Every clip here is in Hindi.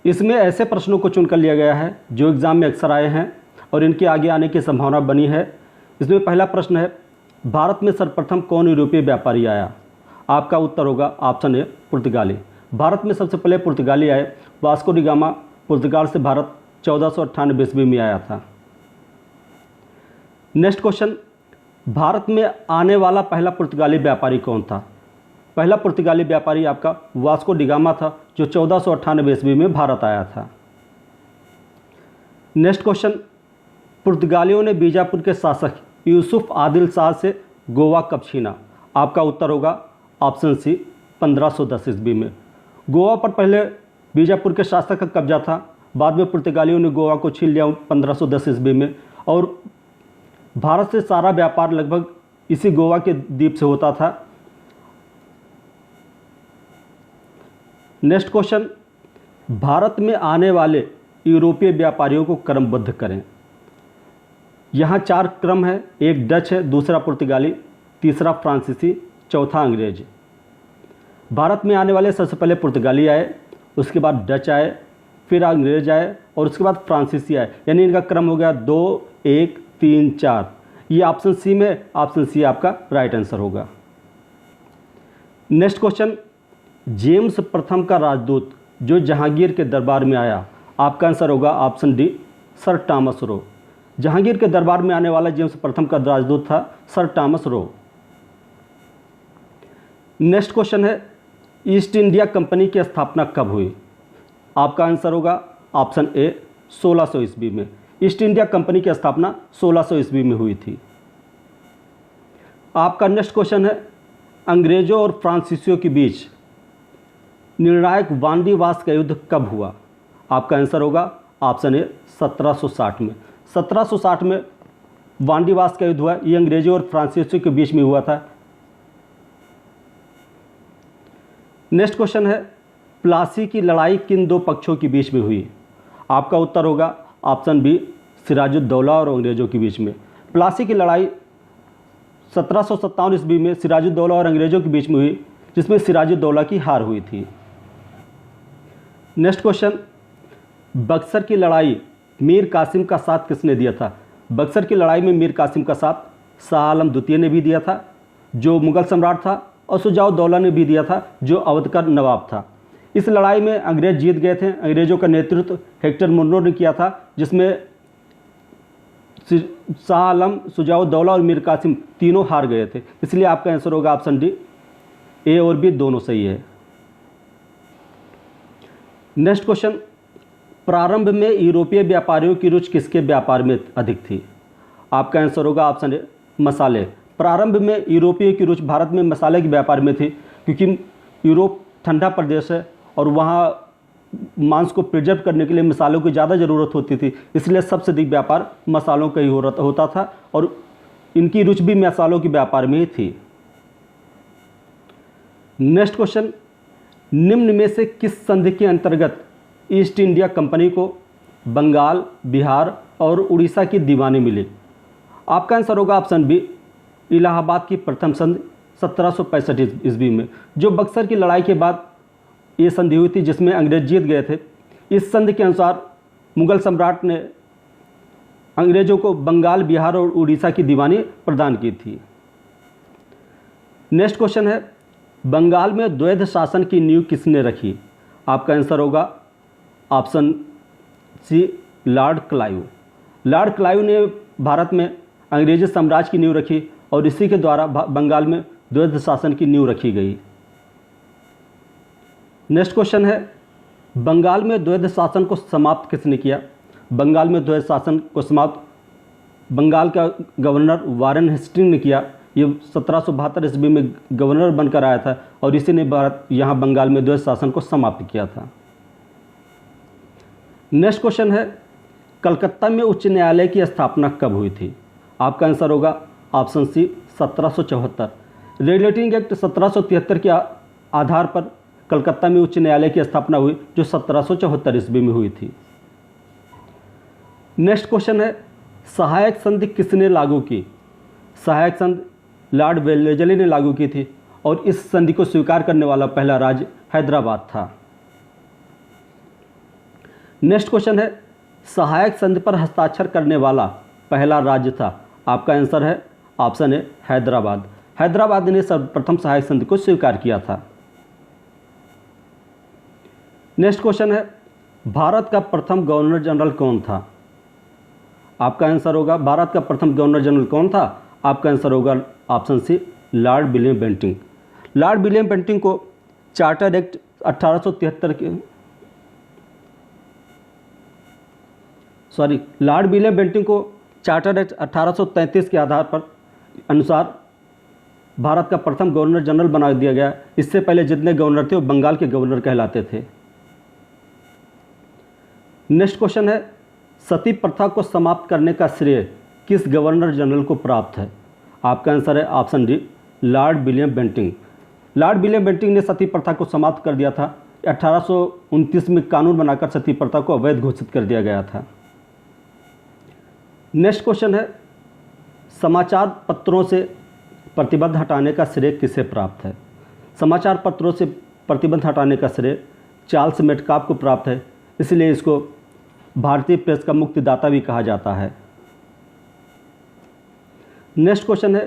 इसमें ऐसे प्रश्नों को चुनकर लिया गया है जो एग्ज़ाम में अक्सर आए हैं और इनके आगे आने की संभावना बनी है। इसमें पहला प्रश्न है, भारत में सर्वप्रथम कौन यूरोपीय व्यापारी आया? आपका उत्तर होगा ऑप्शन ए, पुर्तगाली। भारत में सबसे पहले पुर्तगाली आए। वास्को डी गामा पुर्तगाल से भारत 1498 ईस्वी में आया था। नेक्स्ट क्वेश्चन, भारत में आने वाला पहला पुर्तगाली व्यापारी कौन था? पहला पुर्तगाली व्यापारी आपका वास्को डी गामा था, जो 1498 ईस्वी में भारत आया था। नेक्स्ट क्वेश्चन, पुर्तगालियों ने बीजापुर के शासक यूसुफ आदिल शाह से गोवा कब छीना? आपका उत्तर होगा ऑप्शन सी, 1510 ईस्वी में। गोवा पर पहले बीजापुर के शासक का कब्जा था, बाद में पुर्तगालियों ने गोवा को छीन लिया 1510 ईस्वी में, और भारत से सारा व्यापार लगभग इसी गोवा के द्वीप से होता था। नेक्स्ट क्वेश्चन, भारत में आने वाले यूरोपीय व्यापारियों को क्रमबद्ध करें। यहाँ 4 क्रम है, एक डच है, दूसरा पुर्तगाली, तीसरा फ्रांसीसी, चौथा अंग्रेज। भारत में आने वाले सबसे पहले पुर्तगाली आए, उसके बाद डच आए, फिर अंग्रेज आए और उसके बाद फ्रांसीसी आए, यानी इनका क्रम हो गया 2, 1, 3, 4। ये ऑप्शन सी में, ऑप्शन सी आपका राइट आंसर होगा। नेक्स्ट क्वेश्चन, जेम्स प्रथम का राजदूत जो जहांगीर के दरबार में आया, आपका आंसर होगा option D, sir Thomas Roe. Jahangir के दरबार में आने वाला जेम्स प्रथम का राजदूत था sir Thomas Roe. Next question है, ईस्ट इंडिया कंपनी की स्थापना कब हुई? आपका आंसर होगा ऑप्शन ए, 1600 ईस्वी में। ईस्ट इंडिया कंपनी की स्थापना 1600 ईस्वी में हुई थी। आपका नेक्स्ट क्वेश्चन है, अंग्रेजों और फ्रांसीसियों के बीच निर्णायक वांडीवास का युद्ध कब हुआ? आपका आंसर होगा ऑप्शन ए, 1760 में। 1760 में वांडीवास का युद्ध हुआ, ये अंग्रेजों और फ्रांसीसियों के बीच में हुआ था। नेक्स्ट क्वेश्चन है, प्लासी की लड़ाई किन 2 पक्षों के बीच में हुई? आपका उत्तर होगा ऑप्शन बी, सिराजुद्दौला और अंग्रेजों के बीच में। प्लासी की लड़ाई 1757 ईस्वी में सिराजुद्दौला और अंग्रेजों के बीच में हुई, जिसमें सिराजुद्दौला की हार हुई थी। नेक्स्ट क्वेश्चन, बक्सर की लड़ाई मीर कासिम का साथ किसने दिया था? बक्सर की लड़ाई में मीर कासिम का साथ शाह आलम द्वितीय ने भी दिया था, जो मुगल सम्राट था, और शुजाउद्दौला ने भी दिया था, जो अवध का नवाब था। इस लड़ाई में अंग्रेज जीत गए थे। अंग्रेजों का नेतृत्व हेक्टर मुनरो ने किया था, जिसमें शाह आलम, शुजाउद्दौला और मीर कासिम तीनों हार गए थे। इसलिए आपका आंसर होगा ऑप्शन डी, ए और बी दोनों सही है। नेक्स्ट क्वेश्चन, प्रारंभ में यूरोपीय व्यापारियों की रुचि किसके व्यापार में अधिक थी? आपका आंसर होगा ऑप्शन ए, मसाले। प्रारंभ में यूरोपीय की रुचि भारत में मसाले के व्यापार में थी, क्योंकि यूरोप ठंडा प्रदेश है और वहाँ मांस को प्रिजर्व करने के लिए मसालों की ज़्यादा ज़रूरत होती थी, इसलिए सबसे अधिक व्यापार मसालों का ही होता था और इनकी रुचि भी मसालों के व्यापार में ही थी। नेक्स्ट क्वेश्चन, निम्न में से किस संधि के अंतर्गत ईस्ट इंडिया कंपनी को बंगाल, बिहार और उड़ीसा की दीवानी मिली? आपका आंसर होगा ऑप्शन बी, इलाहाबाद की प्रथम संधि 1765 ईस्वी में। जो बक्सर की लड़ाई के बाद ये संधि हुई थी, जिसमें अंग्रेज जीत गए थे। इस संधि के अनुसार मुगल सम्राट ने अंग्रेजों को बंगाल, बिहार और उड़ीसा की दीवानी प्रदान की थी। नेक्स्ट क्वेश्चन है, बंगाल में द्वैध शासन की नींव किसने रखी? आपका आंसर होगा option C, Lord Clive. Lord Clive ने भारत में अंग्रेजी साम्राज्य की नींव रखी और इसी के द्वारा बंगाल में द्वैध शासन की नींव रखी गई। नेक्स्ट क्वेश्चन है, बंगाल में द्वैध शासन को समाप्त किसने किया? बंगाल में द्वैध शासन को समाप्त बंगाल का गवर्नर वारेन हेस्टिंग्स ने किया। ये 1772 ईस्वी में गवर्नर बनकर आया था और इसी ने यहाँ बंगाल में द्वैध शासन को समाप्त किया था। नेक्स्ट क्वेश्चन है, कलकत्ता में उच्च न्यायालय की स्थापना कब हुई थी? आपका आंसर होगा ऑप्शन सी, 1774। रेगुलेटिंग एक्ट 1773 के आधार पर कलकत्ता में उच्च न्यायालय की स्थापना हुई, जो 1774 ईस्वी में हुई थी। नेक्स्ट क्वेश्चन है, सहायक संधि किसने लागू की? सहायक संधि लॉर्ड वेलेस्ली ने लागू की थी और इस संधि को स्वीकार करने वाला पहला राज्य हैदराबाद था। नेक्स्ट क्वेश्चन है, सहायक संधि पर हस्ताक्षर करने वाला पहला राज्य था। आपका आंसर है ऑप्शन ए हैदराबाद। हैदराबाद ने सर्वप्रथम सहायक संधि को स्वीकार किया था। नेक्स्ट क्वेश्चन है, भारत का प्रथम गवर्नर जनरल कौन था। आपका आंसर होगा, भारत का प्रथम गवर्नर जनरल कौन था। आपका आंसर होगा option C Lord William Bentinck. Lord William Bentinck को चार्टर एक्ट 1873 के लॉर्ड विलियम बेंटिंक को चार्टर एक्ट 1833 के आधार पर अनुसार भारत का प्रथम गवर्नर जनरल बना दिया गया। इससे पहले जितने गवर्नर थे वो बंगाल के गवर्नर कहलाते थे। नेक्स्ट क्वेश्चन है, सती प्रथा को समाप्त करने का श्रेय किस गवर्नर जनरल को प्राप्त है। आपका आंसर है option D Lord William Bentinck. Lord William Bentinck ने सती प्रथा को समाप्त कर दिया था। 1829 में कानून बनाकर सती प्रथा को अवैध घोषित कर दिया गया था। नेक्स्ट क्वेश्चन है, समाचार पत्रों से प्रतिबंध हटाने का श्रेय किसे प्राप्त है। समाचार पत्रों से प्रतिबंध हटाने का श्रेय चार्ल्स मेटकाफ को प्राप्त है, इसलिए इसको भारतीय प्रेस का मुक्तिदाता भी कहा जाता है। नेक्स्ट क्वेश्चन है,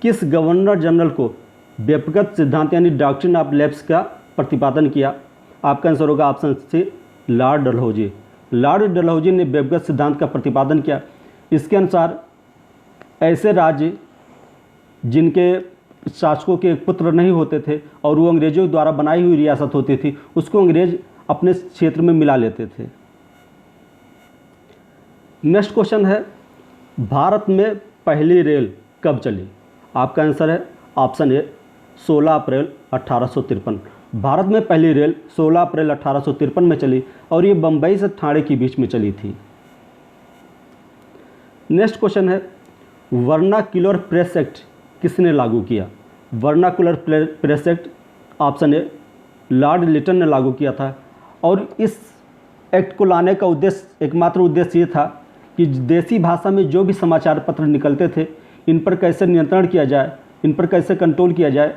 किस गवर्नर जनरल को व्यक्तिगत सिद्धांत यानी डॉक्ट्रिन ऑफ लैप्स का प्रतिपादन किया। आपका आंसर होगा option C Lord Dalhousie. Lord Dalhousie ने व्यक्तिगत सिद्धांत का प्रतिपादन किया। इसके अनुसार ऐसे राज्य जिनके शासकों के पुत्र नहीं होते थे और वो अंग्रेजों द्वारा बनाई हुई रियासत होती थी, उसको अंग्रेज अपने क्षेत्र में मिला लेते थे। नेक्स्ट क्वेश्चन है, भारत में पहली रेल कब चली। आपका आंसर है ऑप्शन ए 16 अप्रैल 1853। भारत में पहली रेल 16 अप्रैल 1853 में चली और ये बम्बई से ठाणे के बीच में चली थी। नेक्स्ट क्वेश्चन है, वर्नाक्युलर प्रेस एक्ट किसने लागू किया। Vernacular press act option A Lord Lytton ने लागू किया था और इस एक्ट को लाने का उद्देश्य, एकमात्र उद्देश्य ये था कि देसी भाषा में जो भी समाचार पत्र निकलते थे इन पर कैसे नियंत्रण किया जाए, इन पर कैसे कंट्रोल किया जाए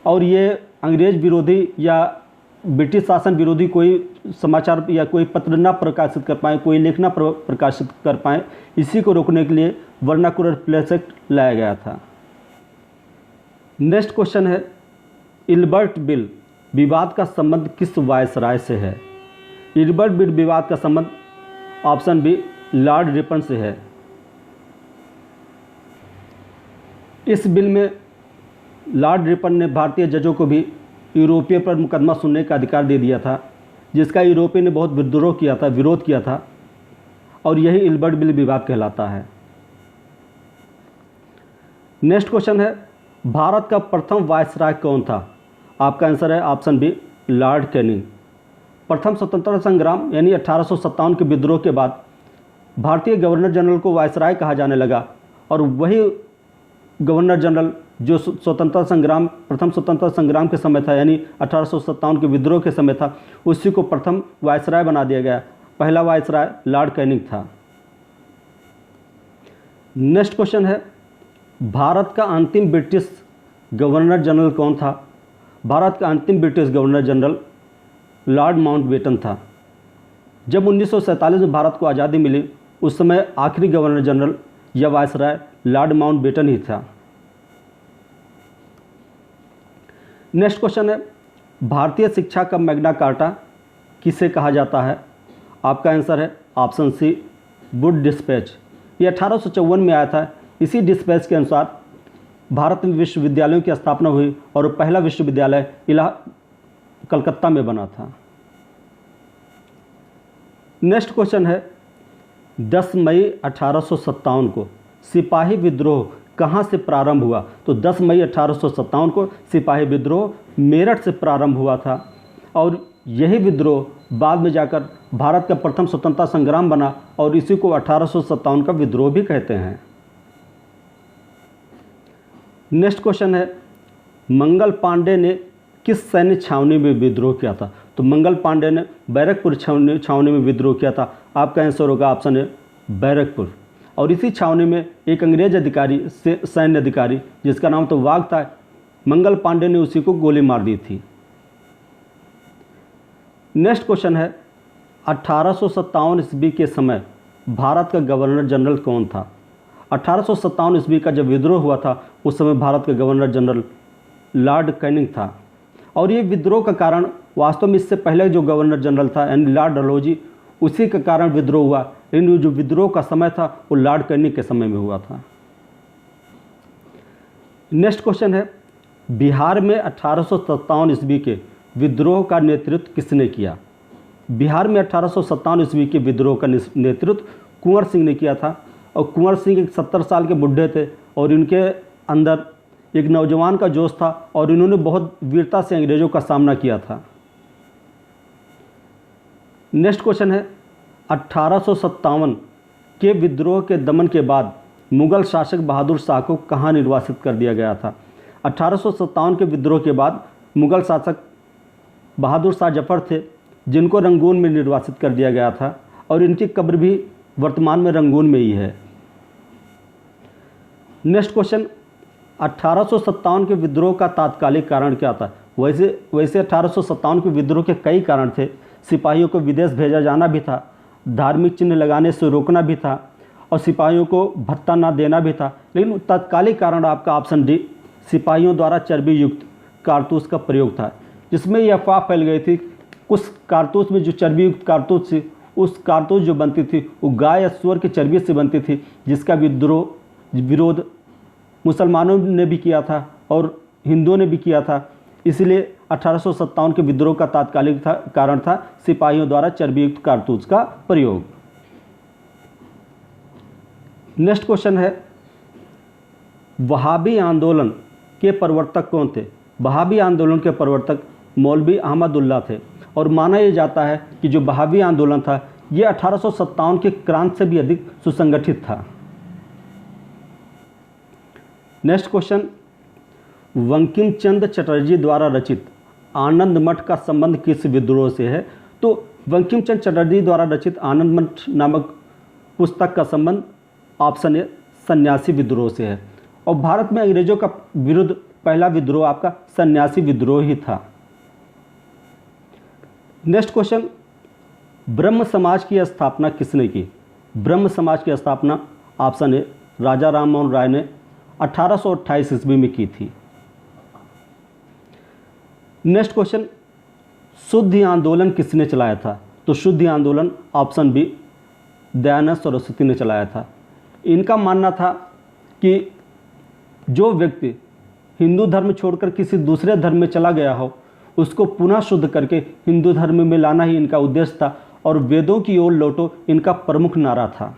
और ये अंग्रेज विरोधी या ब्रिटिश शासन विरोधी कोई समाचार या कोई पत्र ना प्रकाशित कर पाएँ, कोई लेख ना प्रकाशित कर पाएँ, इसी को रोकने के लिए वर्नाक्युलर प्रेस एक्ट लाया गया था। नेक्स्ट क्वेश्चन है, इल्बर्ट बिल विवाद का संबंध किस वायसराय से है। इल्बर्ट बिल विवाद का संबंध ऑप्शन बी लॉर्ड रिपन से है। इस बिल में लॉर्ड रिपन ने भारतीय जजों को भी यूरोपीय पर मुकदमा सुनने का अधिकार दे दिया था, जिसका यूरोपीय ने बहुत विद्रोह किया था, विरोध किया था और यही इल्बर्ट बिल विवाद कहलाता है। नेक्स्ट क्वेश्चन है, भारत का प्रथम वायसराय कौन था। आपका आंसर है ऑप्शन बी लॉर्ड कैनिंग। प्रथम स्वतंत्रता संग्राम यानी 1857 के विद्रोह के बाद भारतीय गवर्नर जनरल को वायसराय कहा जाने लगा और वही गवर्नर जनरल जो प्रथम स्वतंत्रता संग्राम के समय था यानी 1857 के विद्रोह के समय था, उसी को प्रथम वायसराय बना दिया गया। पहला वायसराय लॉर्ड कैनिंग था। नेक्स्ट क्वेश्चन है, भारत का अंतिम ब्रिटिश गवर्नर जनरल कौन था। भारत का अंतिम British governor general Lord Mountbatten था। जब 1947 में भारत को आज़ादी मिली उस समय आखिरी गवर्नर जनरल या वायसराय लॉर्ड माउंटबेटन ही था। नेक्स्ट क्वेश्चन है, भारतीय शिक्षा का मैग्ना कार्टा किसे कहा जाता है। आपका आंसर है ऑप्शन सी वुड डिस्पैच। ये 1854 में आया था। इसी डिस्पैच के अनुसार भारत में विश्वविद्यालयों की स्थापना हुई और पहला विश्वविद्यालय कलकत्ता में बना था। नेक्स्ट क्वेश्चन है, 10 मई 1857 को सिपाही विद्रोह कहाँ से प्रारंभ हुआ। तो 10 मई 1857 को सिपाही विद्रोह मेरठ से प्रारंभ हुआ था और यही विद्रोह बाद में जाकर भारत का प्रथम स्वतंत्रता संग्राम बना और इसी को 1857 का विद्रोह भी कहते हैं। नेक्स्ट क्वेश्चन है, मंगल पांडे ने किस सैन्य छावनी में विद्रोह किया था। तो मंगल पांडे ने बैरकपुर छावनी में विद्रोह किया था। आपका आंसर होगा ऑप्शन है बैरकपुर। और इसी छावनी में एक अंग्रेज अधिकारी सैन्य अधिकारी जिसका नाम तो वाघ था, मंगल पांडे ने उसी को गोली मार दी थी। नेक्स्ट क्वेश्चन है, 1857 ईस्वी के समय भारत का गवर्नर जनरल कौन था? 1857 ईस्वी का जब विद्रोह हुआ था उस समय भारत का गवर्नर जनरल लॉर्ड कैनिंग था। और ये विद्रोह का कारण वास्तव में इससे पहले जो गवर्नर जनरल था यानी लॉर्ड डलहौजी, उसी के कारण विद्रोह हुआ। लेकिन जो विद्रोह का समय था वो लॉर्ड कैनिंग के समय में हुआ था। नेक्स्ट क्वेश्चन है, बिहार में 1857 ईस्वी के विद्रोह का नेतृत्व किसने किया? बिहार में 1857 ईस्वी के विद्रोह का नेतृत्व कुंवर सिंह ने किया था। और कुंवर सिंह एक 70 साल के बुढ़े थे और इनके अंदर एक नौजवान का जोश था और इन्होंने बहुत वीरता से अंग्रेज़ों का सामना किया था। नेक्स्ट क्वेश्चन है, 1857 के विद्रोह के दमन के बाद मुगल शासक बहादुर शाह को कहाँ निर्वासित कर दिया गया था? 1857 के विद्रोह के बाद मुगल शासक बहादुर शाह जफर थे जिनको रंगून में निर्वासित कर दिया गया था और इनकी कब्र भी वर्तमान में रंगून में ही है। नेक्स्ट क्वेश्चन, 1857 के विद्रोह का तात्कालिक कारण क्या था? वैसे 1857 के विद्रोह के कई कारण थे। सिपाहियों को विदेश भेजा जाना भी था, धार्मिक चिन्ह लगाने से रोकना भी था और सिपाहियों को भत्ता ना देना भी था। लेकिन तात्कालिक कारण आपका ऑप्शन डी, सिपाहियों द्वारा चर्बी युक्त कारतूस का प्रयोग था, जिसमें यह अफवाह फैल गई थी कुछ कारतूस में जो चर्बी युक्त कारतूस थी, उस कारतूस जो बनती थी वो गाय या सूअर की चर्बी से बनती थी, जिसका विरोध मुसलमानों ने भी किया था और हिंदुओं ने भी किया था। इसलिए 1857 के विद्रोह का तात्कालिक कारण था सिपाहियों द्वारा चर्बी युक्त कारतूस का प्रयोग। नेक्स्ट क्वेश्चन है, वहाबी आंदोलन के प्रवर्तक कौन थे? वहाबी आंदोलन के प्रवर्तक मौलवी अहमदुल्लाह थे और माना यह जाता है कि जो वहाबी आंदोलन था ये 1857 के क्रांति से भी अधिक सुसंगठित था। नेक्स्ट क्वेश्चन, बंकिम चंद्र चटर्जी द्वारा रचित आनंद मठ का संबंध किस विद्रोह से है? तो बंकिम चंद्र चटर्जी द्वारा रचित आनंद मठ नामक पुस्तक का संबंध ऑप्शन ए सन्यासी विद्रोह से है। और भारत में अंग्रेजों का विरुद्ध पहला विद्रोह आपका सन्यासी विद्रोह ही था। नेक्स्ट क्वेश्चन, ब्रह्म समाज की स्थापना किसने की? ब्रह्म समाज की स्थापना ऑप्शन ए राजा राम मोहन राय ने 1828 ईस्वी में की थी। नेक्स्ट क्वेश्चन, शुद्धि आंदोलन किसने चलाया था? तो शुद्धि आंदोलन ऑप्शन बी दयानंद सरस्वती ने चलाया था। इनका मानना था कि जो व्यक्ति हिंदू धर्म छोड़कर किसी दूसरे धर्म में चला गया हो उसको पुनः शुद्ध करके हिंदू धर्म में लाना ही इनका उद्देश्य था और वेदों की ओर लौटो इनका प्रमुख नारा था।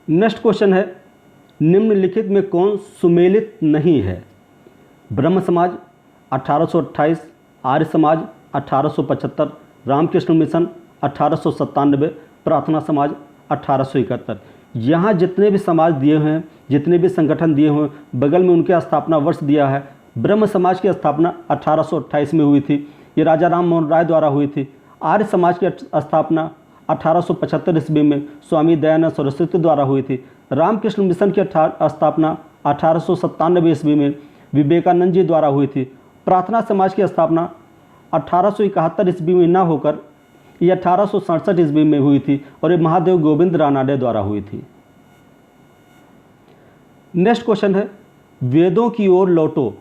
नेक्स्ट क्वेश्चन है, निम्नलिखित में कौन सुमेलित नहीं है? ब्रह्म समाज 1828, आर्य समाज 1875, रामकृष्ण मिशन 1897, प्रार्थना समाज 1871। यहाँ जितने भी समाज दिए हुए हैं, जितने भी संगठन दिए हुए हैं, बगल में उनके स्थापना वर्ष दिया है। ब्रह्म समाज की स्थापना 1828 में हुई थी, ये राजा राम मोहन राय द्वारा हुई थी। आर्य समाज की स्थापना 1875 ईस्वी में स्वामी दयानंद सरस्वती द्वारा हुई थी। रामकृष्ण मिशन की स्थापना 1897 ईस्वी में विवेकानंद जी द्वारा हुई थी। प्रार्थना समाज की स्थापना 1871 ईस्वी में न होकर ये 1867 ईस्वी में हुई थी और ये महादेव गोविंद रानाडे द्वारा हुई थी। नेक्स्ट क्वेश्चन है, वेदों की ओर लौटो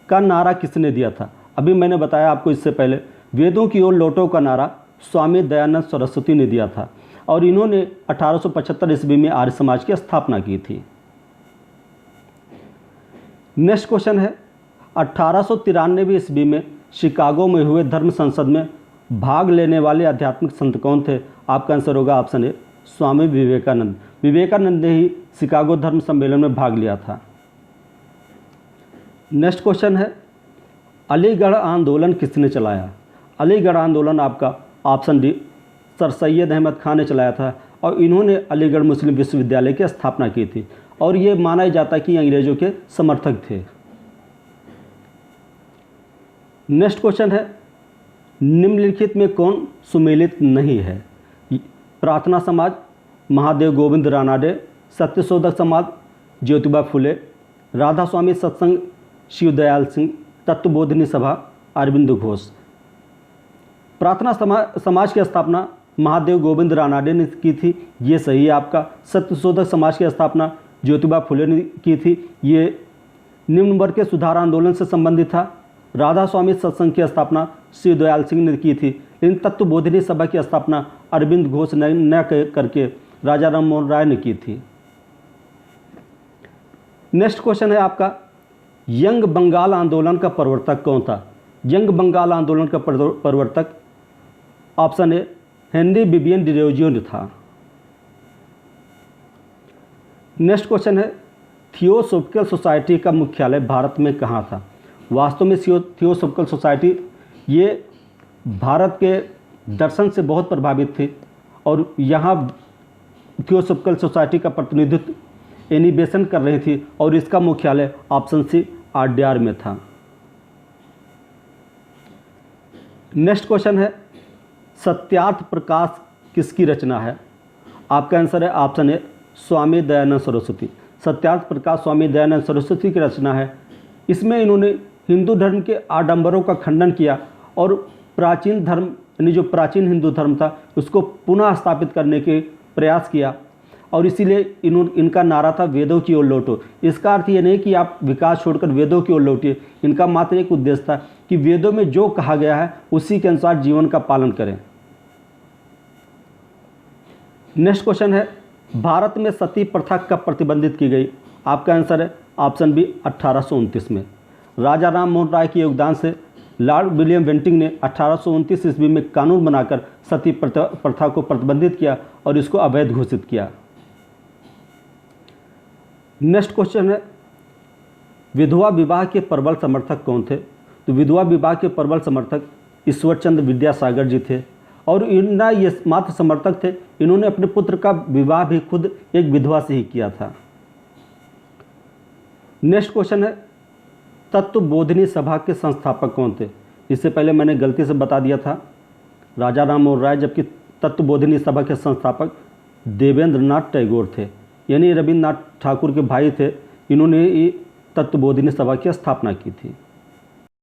का नारा किसने दिया था? अभी मैंने बताया आपको इससे पहले, वेदों की ओर लौटो का नारा स्वामी दयानंद सरस्वती ने दिया था और इन्होंने 1875 ईस्वी में आर्य समाज की स्थापना की थी। नेक्स्ट क्वेश्चन है, 1893 ईस्वी में शिकागो में हुए धर्म संसद में भाग लेने वाले आध्यात्मिक संत कौन थे? आपका आंसर होगा ऑप्शन ए स्वामी विवेकानंद। विवेकानंद ने ही शिकागो धर्म सम्मेलन में भाग लिया था। नेक्स्ट क्वेश्चन है, अलीगढ़ आंदोलन किसने चलाया? अलीगढ़ आंदोलन आपका option D Sir Syed Ahmad Khan ने चलाया था और इन्होंने अलीगढ़ मुस्लिम विश्वविद्यालय की स्थापना की थी और ये माना जाता है कि अंग्रेजों के समर्थक थे। नेक्स्ट क्वेश्चन है, निम्नलिखित में कौन सुमेलित नहीं है? प्रार्थना समाज, महादेव गोविंद रानाडे, सत्यशोधक समाज, ज्योतिबा फुले, राधा स्वामी सत्संग, शिवदयाल सिंह, तत्वबोधिनी सभा, अरविंद घोष। प्रार्थना समाज की स्थापना महादेव गोविंद रानाडे ने की थी, ये सही है आपका। सत्यशोधक समाज की स्थापना ज्योतिबा फुले ने की थी, ये निम्न वर्ग के सुधार आंदोलन से संबंधित था। राधा स्वामी सत्संग की स्थापना श्री दयाल सिंह ने की थी, लेकिन तत्वबोधिनी सभा की स्थापना अरविंद घोष ने करके राजा राम मोहन राय ने की थी। नेक्स्ट क्वेश्चन है आपका, यंग बंगाल आंदोलन का प्रवर्तक कौन था? यंग बंगाल आंदोलन का प्रवर्तक option A Henry Vivian Derozio ने था। नेक्स्ट क्वेश्चन है, थियोसॉफिकल सोसाइटी का मुख्यालय भारत में कहाँ था? वास्तव में थियोसॉफिकल सोसाइटी ये भारत के दर्शन से बहुत प्रभावित थी और यहाँ थियोसॉफिकल सोसाइटी का प्रतिनिधित्व एनिबेसन कर रही थी और इसका मुख्यालय ऑप्शन सी आड्यार में था। नेक्स्ट क्वेश्चन है, सत्यार्थ प्रकाश किसकी रचना है? आपका आंसर है ऑप्शन ए स्वामी दयानंद सरस्वती। सत्यार्थ प्रकाश स्वामी दयानंद सरस्वती की रचना है। इसमें इन्होंने हिंदू धर्म के आडंबरों का खंडन किया और प्राचीन धर्म यानी जो प्राचीन हिंदू धर्म था उसको पुनः स्थापित करने के प्रयास किया और इसीलिए इनका नारा था वेदों की ओर लौटो। इसका अर्थ ये नहीं कि आप विकास छोड़कर वेदों की ओर लौटिए, इनका मात्र एक उद्देश्य था कि वेदों में जो कहा गया है उसी के अनुसार जीवन का पालन करें। नेक्स्ट क्वेश्चन है, भारत में सती प्रथा कब प्रतिबंधित की गई? आपका आंसर है ऑप्शन बी 1829 में। राजा राम मोहन राय के योगदान से लॉर्ड विलियम बेंटिंक ने 1829 ईस्वी में कानून बनाकर सती प्रथा को प्रतिबंधित किया और इसको अवैध घोषित किया। नेक्स्ट क्वेश्चन है, विधवा विवाह के प्रबल समर्थक कौन थे? तो विधवा विवाह के प्रबल समर्थक ईश्वरचंद्र विद्यासागर जी थे और इनका ये मात्र समर्थक थे, इन्होंने अपने पुत्र का विवाह भी खुद एक विधवा से ही किया था। नेक्स्ट क्वेश्चन है, तत्वबोधिनी सभा के संस्थापक कौन थे? इससे पहले मैंने गलती से बता दिया था राजा राम मोहन राय, जबकि तत्वबोधिनी सभा के संस्थापक देवेंद्र नाथ टैगोर थे, यानी रविन्द्रनाथ ठाकुर के भाई थे। इन्होंने तत्वबोधिनी सभा की स्थापना की थी।